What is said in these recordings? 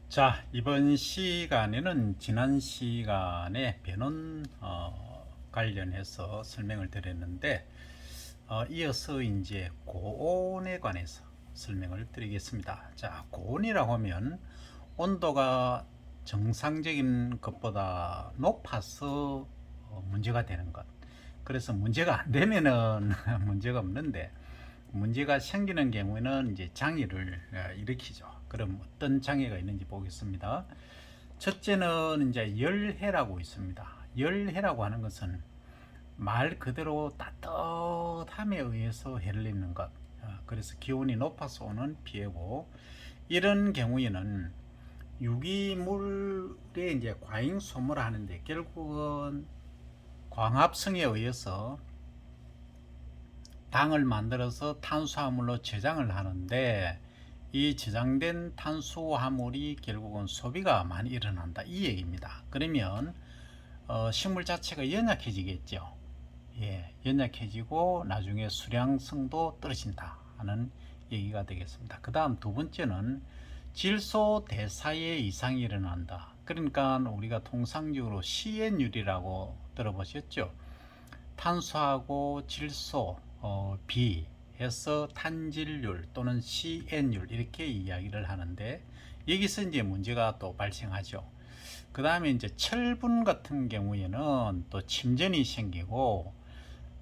자, 이번 시간에는 지난 시간에 변원 관련해서 설명을 드렸는데 이어서 이제 고온에 관해서 설명을 드리겠습니다. 자, 고온이라고 하면 온도가 정상적인 것보다 높아서 문제가 되는 것. 그래서 문제가 안 되면은 문제가 없는데 문제가 생기는 경우에는 이제 장애를 일으키죠. 그럼 어떤 장애가 있는지 보겠습니다. 첫째는 이제 열해라고 있습니다. 열해라고 하는 것은 말 그대로 따뜻함에 의해서 해를 입는 것. 그래서 기온이 높아서 오는 피해고, 이런 경우에는 유기물에 이제 과잉 소모하는데 결국은 광합성에 의해서 당을 만들어서 탄수화물로 저장을 하는데, 이 저장된 탄수화물이 결국은 소비가 많이 일어난다, 이 얘기입니다. 그러면 식물 자체가 연약해지겠죠. 예, 연약해지고 나중에 수량성도 떨어진다 하는 얘기가 되겠습니다. 그 다음 두 번째는 질소 대사에 이상이 일어난다. 그러니까 우리가 통상적으로 CN율이라고 들어보셨죠? 탄수하고 질소, 비해서 탄질률 또는 CN율 이렇게 이야기를 하는데, 여기서 이제 문제가 또 발생하죠. 그 다음에 이제 철분 같은 경우에는 또 침전이 생기고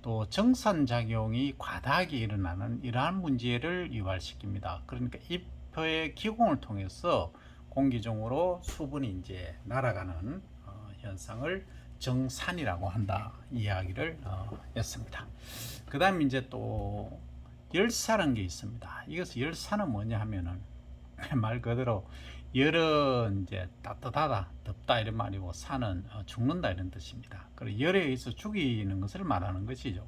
또 정산작용이 과다하게 일어나는 이러한 문제를 유발시킵니다. 그러니까 잎의 기공을 통해서 공기 중으로 수분이 이제 날아가는 현상을 정산이라고 한다, 이야기를 했습니다. 그 다음에 이제 또 열사라는 게 있습니다. 이것은 열사는 뭐냐 하면은 말 그대로 열은 이제 따뜻하다, 덥다 이런 말이고, 사는 죽는다 이런 뜻입니다. 그리고 열에 의해서 죽이는 것을 말하는 것이죠.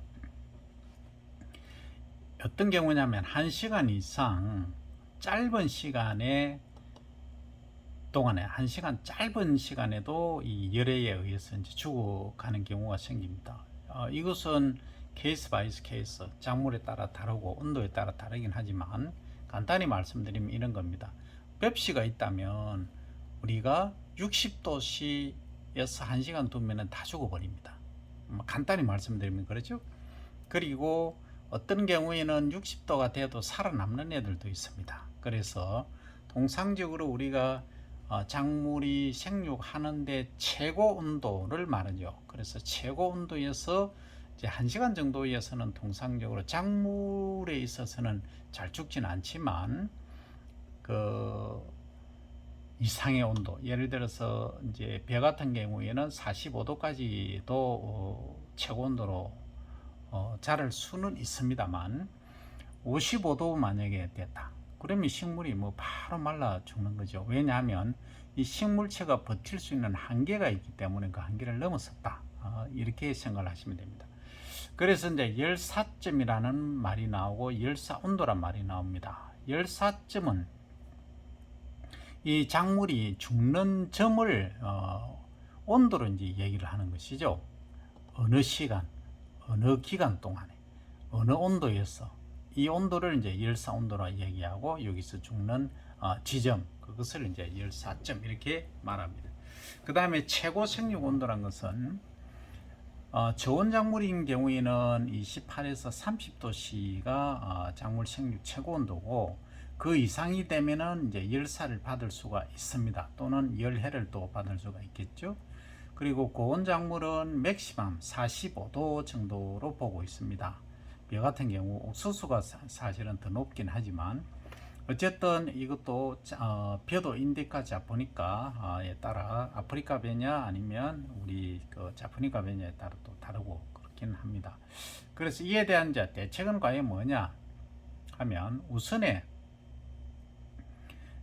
어떤 경우냐면 1시간 이상 짧은 시간에 동안에 1시간 짧은 시간에도 이 열에 의해서 이제 죽어가는 경우가 생깁니다. 이것은 케이스 바이 케이스, 작물에 따라 다르고 온도에 따라 다르긴 하지만 간단히 말씀드리면 이런 겁니다. 펩시가 있다면 우리가 60도씨에서 1시간 두면 다 죽어버립니다. 간단히 말씀드리면 그렇죠. 그리고 어떤 경우에는 60도가 돼도 살아남는 애들도 있습니다. 그래서 통상적으로 우리가 작물이 생육하는데 최고 온도를 말하죠. 그래서 최고 온도에서 이제 1시간 정도에서는 통상적으로 작물에 있어서는 잘 죽지는 않지만, 그 이상의 온도, 예를 들어서 이제 벼 같은 경우에는 45도까지도 최고 온도로 자랄 수는 있습니다만, 55도 만약에 됐다, 그러면 식물이 뭐 바로 말라 죽는 거죠. 왜냐하면 이 식물체가 버틸 수 있는 한계가 있기 때문에 그 한계를 넘어섰다, 이렇게 생각을 하시면 됩니다. 그래서 이제 열사점이라는 말이 나오고 열사온도란 말이 나옵니다. 열사점은 이 작물이 죽는 점을 온도로 이제 얘기를 하는 것이죠. 어느 시간, 어느 기간 동안에, 어느 온도에서, 이 온도를 이제 열사 온도라 얘기하고, 여기서 죽는 지점, 그것을 이제 열사점 이렇게 말합니다. 그 다음에 최고 생육 온도란 것은 저온 작물인 경우에는 28에서 30도씨가 작물 생육 최고 온도고, 그 이상이 되면은 이제 열사를 받을 수가 있습니다. 또는 열해를 또 받을 수가 있겠죠. 그리고 고온 작물은 맥시멈 45도 정도로 보고 있습니다. 벼 같은 경우 옥수수가 사실은 더 높긴 하지만, 어쨌든 이것도 벼도 인디카 자포니카에 따라 아프리카 벼냐 아니면 우리 그 자포니카 벼냐에 따라 또 다르고 그렇긴 합니다. 그래서 이에 대한 이제 대책은 과연 뭐냐 하면, 우선에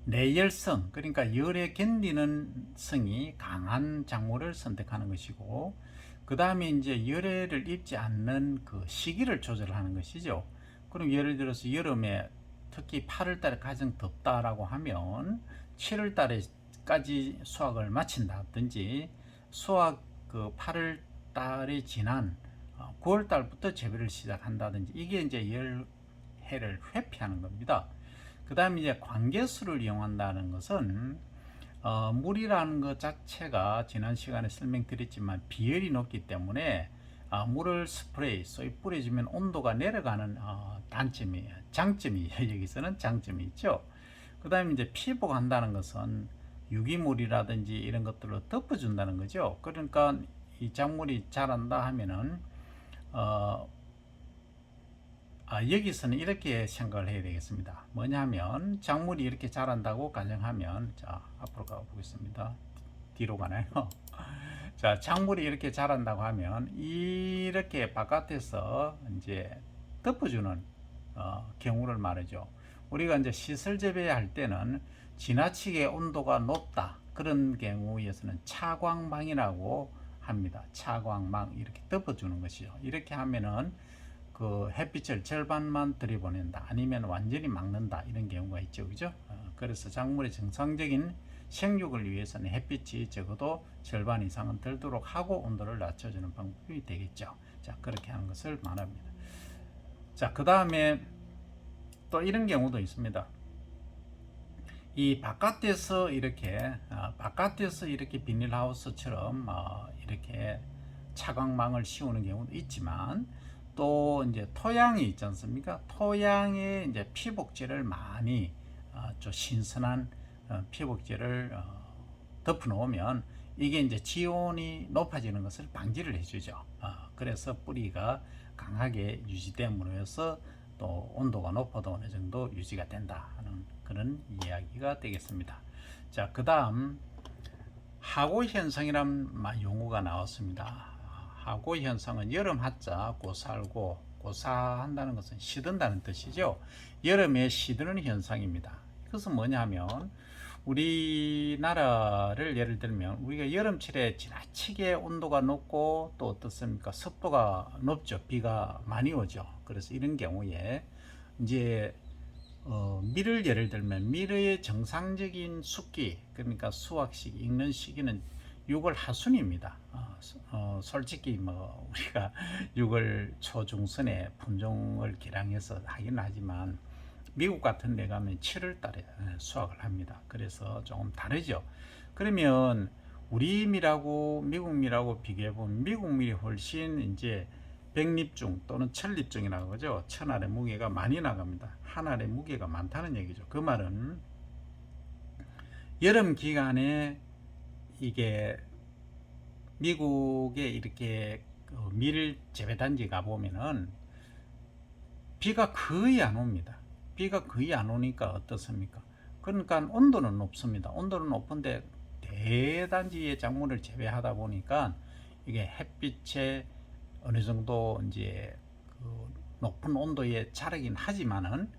내열성, 그러니까 열에 견디는 성이 강한 작물을 선택하는 것이고, 그 다음에 이제 열애를 입지 않는 그 시기를 조절하는 것이죠. 그럼 예를 들어서 여름에 특히 8월달에 가장 덥다라고 하면 7월달에까지 수확을 마친다든지, 수확 그 8월달이 지난 9월달부터 재배를 시작한다든지, 이게 이제 열해를 회피하는 겁니다. 그 다음에 이제 관계수를 이용한다는 것은 물이라는 것 자체가 지난 시간에 설명드렸지만 비열이 높기 때문에 물을 스프레이, 쏘이 뿌려주면 온도가 내려가는 장점이 여기서는 장점이 있죠. 그 다음에 이제 피복한다는 것은 유기물이라든지 이런 것들로 덮어준다는 거죠. 그러니까 이 작물이 자란다 하면은 여기서는 이렇게 생각을 해야 되겠습니다. 뭐냐면 작물이 이렇게 자란다고 가정하면, 자 앞으로 가보겠습니다. 뒤로 가나요? 자, 작물이 이렇게 자란다고 하면 이렇게 바깥에서 이제 덮어주는 경우를 말하죠. 우리가 이제 시설 재배할 때는 지나치게 온도가 높다 그런 경우에서는 차광망이라고 합니다. 차광망 이렇게 덮어주는 것이죠. 이렇게 하면은 그 햇빛을 절반만 들이보낸다 아니면 완전히 막는다 이런 경우가 있죠. 그죠? 그래서 작물의 정상적인 생육을 위해서는 햇빛이 적어도 절반 이상은 들도록 하고 온도를 낮춰주는 방법이 되겠죠. 자, 그렇게 하는 것을 말합니다. 자, 그 다음에 또 이런 경우도 있습니다. 이 바깥에서 이렇게 비닐하우스처럼 이렇게 차광망을 씌우는 경우도 있지만, 또 이제 토양이 있지 않습니까? 토양에 이제 피복제를 많이 좀 신선한 피복제를 덮어 놓으면 이게 이제 지온이 높아지는 것을 방지를 해주죠. 그래서 뿌리가 강하게 유지됨으로 해서 또 온도가 높아도 어느 정도 유지가 된다 하는 그런 이야기가 되겠습니다. 자, 그 다음 하고 현상이란 용어가 나왔습니다. 하고 현상은 여름 하자 고살고, 고사한다는 것은 시든다는 뜻이죠. 여름에 시드는 현상입니다. 이것은 뭐냐면 우리나라를 예를 들면 우리가 여름철에 지나치게 온도가 높고 또 어떻습니까? 습도가 높죠. 비가 많이 오죠. 그래서 이런 경우에 이제 밀을 예를 들면 밀의 정상적인 숙기, 그러니까 수확식 익는 시기는 6월 하순입니다. 솔직히 뭐 우리가 6월 초중순에 품종을 개량해서 하긴 하지만 미국 같은 데 가면 7월 달에 수확을 합니다. 그래서 조금 다르죠. 그러면 우리 밀하고 미국 밀하고 비교해 보면 미국 밀이 훨씬 이제 백립중 또는 천립중이라고 하죠. 천알의 무게가 많이 나갑니다. 한 알의 무게가 많다는 얘기죠. 그 말은 여름 기간에 이게 미국에 이렇게 밀 재배단지 가보면은 비가 거의 안 옵니다. 비가 거의 안 오니까 어떻습니까? 그러니까 온도는 높습니다. 온도는 높은데 대단지의 작물을 재배하다 보니까 이게 햇빛에 어느 정도 이제 그 높은 온도에 자라긴 하지만은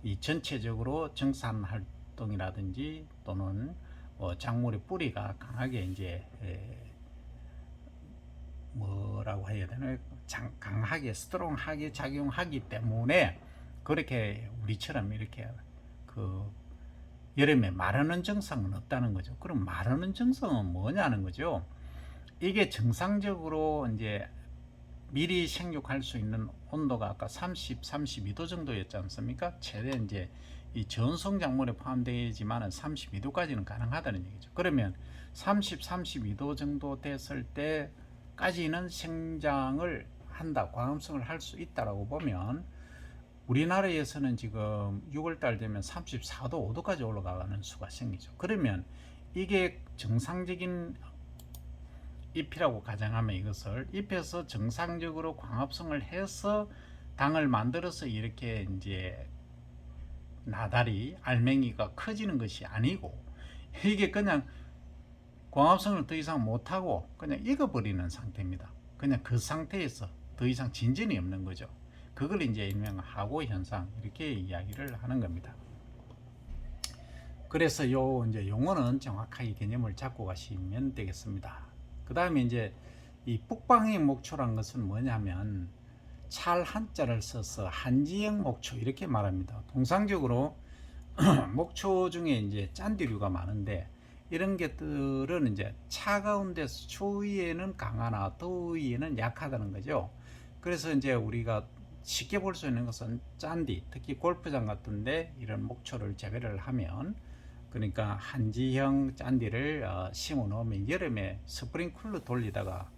이 전체적으로 정산 활동이라든지 또는 작물의 뿌리가 강하게 이제 뭐라고 해야 되나요? 강하게 스트롱하게 작용하기 때문에 그렇게 우리처럼 이렇게 그 여름에 마르는 증상은 없다는 거죠. 그럼 마르는 증상은 뭐냐는 거죠. 이게 정상적으로 이제 미리 생육할 수 있는 온도가 아까 30, 32도 정도였지 않습니까? 최대 이제 이 전송 작물에 포함되지만은 32도까지는 가능하다는 얘기죠. 그러면 30, 32도 정도 됐을 때까지는 생장을 한다, 광합성을 할 수 있다라고 보면 우리나라에서는 지금 6월달 되면 34도, 5도까지 올라가는 수가 생기죠. 그러면 이게 정상적인 잎이라고 가정하면 이것을 잎에서 정상적으로 광합성을 해서 당을 만들어서 이렇게 이제 나달이 알맹이가 커지는 것이 아니고 이게 그냥 광합성을 더 이상 못하고 그냥 익어버리는 상태입니다. 그냥 그 상태에서 더 이상 진전이 없는 거죠. 그걸 이제 일명 하고 현상 이렇게 이야기를 하는 겁니다. 그래서 요 이제 용어는 정확하게 개념을 잡고 가시면 되겠습니다. 그 다음에 이제 이 북방의 목초란 것은 뭐냐면 찰 한자를 써서 한지형 목초 이렇게 말합니다. 통상적으로 목초 중에 이제 짠디류가 많은데 이런 것들은 이제 차가운 데서 추위에는 강하나 더위에는 약하다는 거죠. 그래서 이제 우리가 쉽게 볼 수 있는 것은 짠디, 특히 골프장 같은데 이런 목초를 재배를 하면 그러니까 한지형 짠디를 심어 놓으면 여름에 스프링쿨러 돌리다가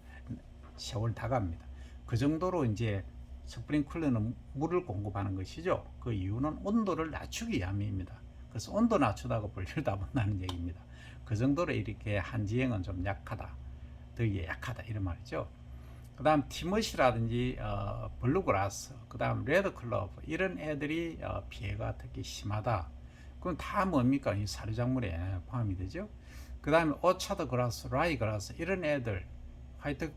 세월 다 갑니다. 그 정도로 이제 스프링쿨러는 물을 공급하는 것이죠. 그 이유는 온도를 낮추기 위함입니다. 그래서 온도 낮추다가 볼일 다 본다는 얘기입니다. 그 정도로 이렇게 한지형은 좀 약하다, 더위에 약하다 이런 말이죠. 그 다음 티머시라든지 블루그라스, 그 다음 레드클로버 이런 애들이 피해가 특히 심하다. 그건 다 뭡니까? 이 사료작물에 포함이 되죠. 그 다음에 오차드 그라스, 라이 그라스 이런 애들, 화이트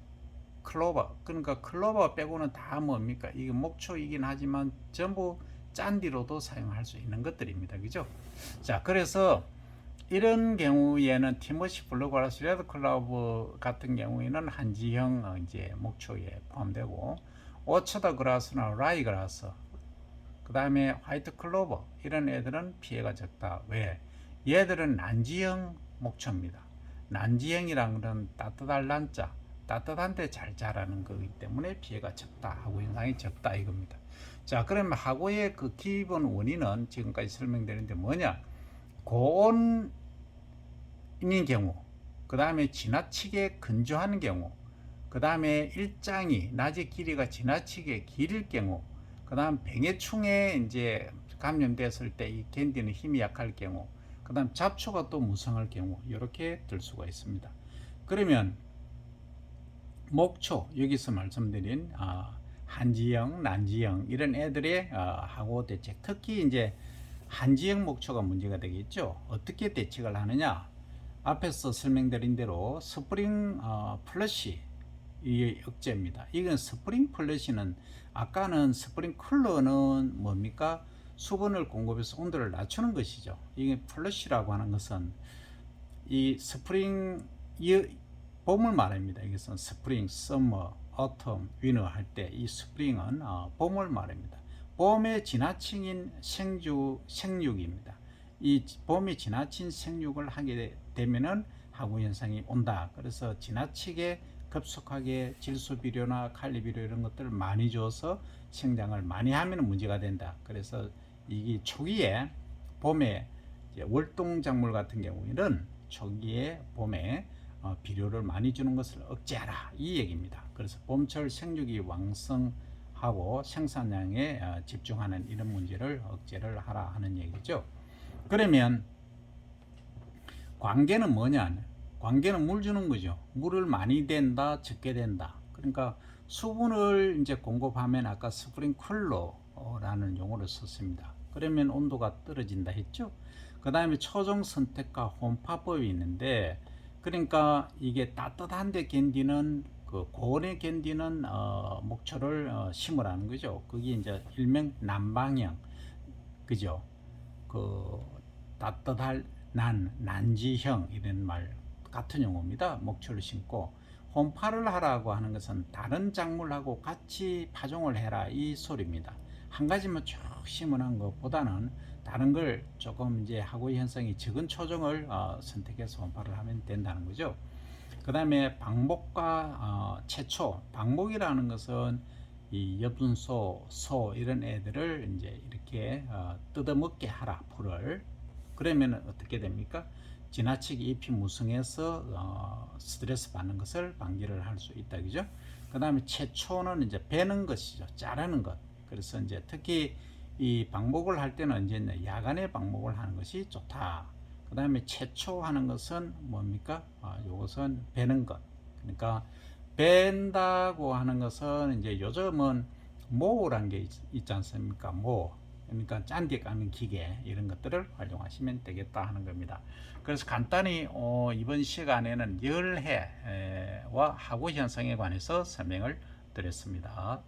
클로버, 그러니까 클로버 빼고는 다 뭡니까? 이게 목초이긴 하지만 전부 짠디로도 사용할 수 있는 것들입니다. 그죠? 자, 그래서 이런 경우에는 티머시 블루그라스, 레드클로버 같은 경우에는 한지형 이제 목초에 포함되고, 오차드 그라스나 라이 그라스, 그 다음에 화이트 클로버 이런 애들은 피해가 적다. 왜? 얘들은 난지형 목초입니다. 난지형이란 건 따뜻할 난자, 따뜻한데 잘 자라는 거기 때문에 피해가 적다, 하고 현상이 적다 이겁니다. 자, 그러면 하고의 그 기본 원인은 지금까지 설명드렸는데 뭐냐? 고온인 경우, 그 다음에 지나치게 건조하는 경우, 그 다음에 일장이 낮의 길이가 지나치게 길일 경우, 그 다음 병해충에 이제 감염됐을 때 이 견디는 힘이 약할 경우, 그 다음 잡초가 또 무성할 경우, 이렇게 될 수가 있습니다. 그러면 목초, 여기서 말씀드린 한지형, 난지형 이런 애들의 하고 대책, 특히 이제 한지형 목초가 문제가 되겠죠. 어떻게 대책을 하느냐? 앞에서 설명드린 대로 스프링 플러시 이 억제입니다. 이건 스프링 플러시는, 아까는 스프링 쿨러는 뭡니까? 수분을 공급해서 온도를 낮추는 것이죠. 이게 플러시라고 하는 것은 이 스프링 봄을 말합니다. 이것은 스프링, 서머, 어텀, 위너 할 때 이 스프링은 봄을 말합니다. 봄에 지나친 생육입니다. 이 봄에 지나친 생육을 하게 되면은 하구 현상이 온다. 그래서 지나치게 급속하게 질소 비료나 칼리 비료 이런 것들을 많이 줘서 생장을 많이 하면 문제가 된다. 그래서 이게 초기에 봄에 월동 작물 같은 경우에는 초기에 봄에 비료를 많이 주는 것을 억제하라 이 얘기입니다. 그래서 봄철 생육이 왕성하고 생산량에 집중하는 이런 문제를 억제를 하라 하는 얘기죠. 그러면 관계는 뭐냐? 관계는 물 주는 거죠. 물을 많이 된다, 적게 된다. 그러니까 수분을 이제 공급하면 아까 스프링쿨러라는 용어를 썼습니다. 그러면 온도가 떨어진다 했죠. 그 다음에 초종 선택과 혼파법이 있는데, 그러니까 이게 따뜻한데 견디는 그 고온에 견디는 목초를 심으라는 거죠. 그게 이제 일명 난방형, 그죠? 그 따뜻할 난지형 이런 말 같은 용어입니다. 목초를 심고, 혼파를 하라고 하는 것은 다른 작물하고 같이 파종을 해라 이 소리입니다. 한 가지만 쭉 심어놓은 것보다는 다른 걸 조금 이제 하고 현상이 적은 초종을 선택해서 혼파를 하면 된다는 거죠. 그 다음에 방목과 채초, 방목이라는 것은 이 엽순소, 소 이런 애들을 이제 이렇게 뜯어먹게 하라, 풀을. 그러면 어떻게 됩니까? 지나치게 잎이 무성해서 스트레스 받는 것을 방지를 할 수 있다, 그죠? 그 다음에 채초는 이제 베는 것이죠, 자르는 것. 그래서 이제 특히 이 방목을 할 때는 언제 야간에 방목을 하는 것이 좋다. 그 다음에 채초하는 것은 뭡니까? 요것은 베는 것. 그러니까 벤다고 하는 것은 이제 요즘은 모우라는 게 있지 않습니까? 모. 그러니까 짠디 까는 기계 이런 것들을 활용하시면 되겠다 하는 겁니다. 그래서 간단히 이번 시간에는 열해와 하구 현상에 관해서 설명을 드렸습니다.